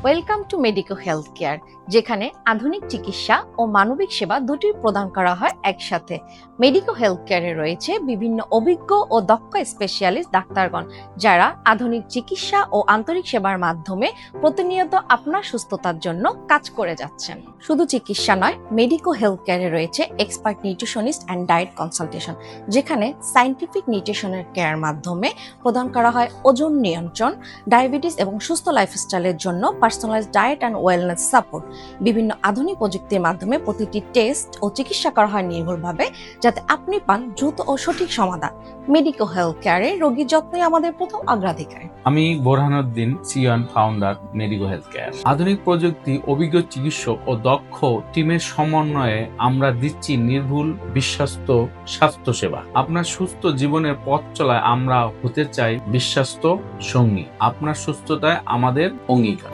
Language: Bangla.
Welcome to medico health care, যেখানে আধুনিক চিকিৎসা ও মানবিক সেবা দুটি প্রদান করা হয় একসাথে। মেডিকো হেলথ কেয়ারে রয়েছে বিভিন্ন অভিজ্ঞ ও দক্ষ স্পেশালিস্ট ডাক্তারগণ, যারা আধুনিক চিকিৎসা ও আন্তরিক সেবার মাধ্যমে প্রতিনিয়ত আপনার সুস্থতার জন্য কাজ করে যাচ্ছেন। শুধু চিকিৎসা নয়, মেডিকো হেলথ কেয়ারে রয়েছে expert nutritionist and diet consultation, যেখানে সায়েন্টিফিক নিউট্রিশনের কেয়ার মাধ্যমে প্রদান করা হয় ওজন নিয়ন্ত্রণ, ডায়াবেটিস এবং সুস্থ লাইফস্টাইলের জন্য personalised diet and wellness support. বিভিন্ন আধুনিক প্রযুক্তির মাধ্যমে প্রতিটি টেস্ট ও চিকিৎসা করা হয় নির্ভুলভাবে, যাতে আপনি পান দ্রুত ও সঠিক সমাধান। মেডিকো হেলথ কেয়ারে রোগীর যত্নই আমাদের প্রথম অগ্রাধিকার। আমি Borhanuddin, CEO and founder, medico health care. আধুনিক প্রযুক্তি, অভিজ্ঞ চিকিৎসক ও দক্ষ টিমের সমন্বয়ে আমরা দিচ্ছি নির্ভুল বিশ্বস্ত স্বাস্থ্যসেবা। আপনার সুস্থ জীবনের পথ চলায় আমরা হতে চাই বিশ্বাস্ত সঙ্গী। আপনার সুস্থতায় আমাদের অঙ্গীকার।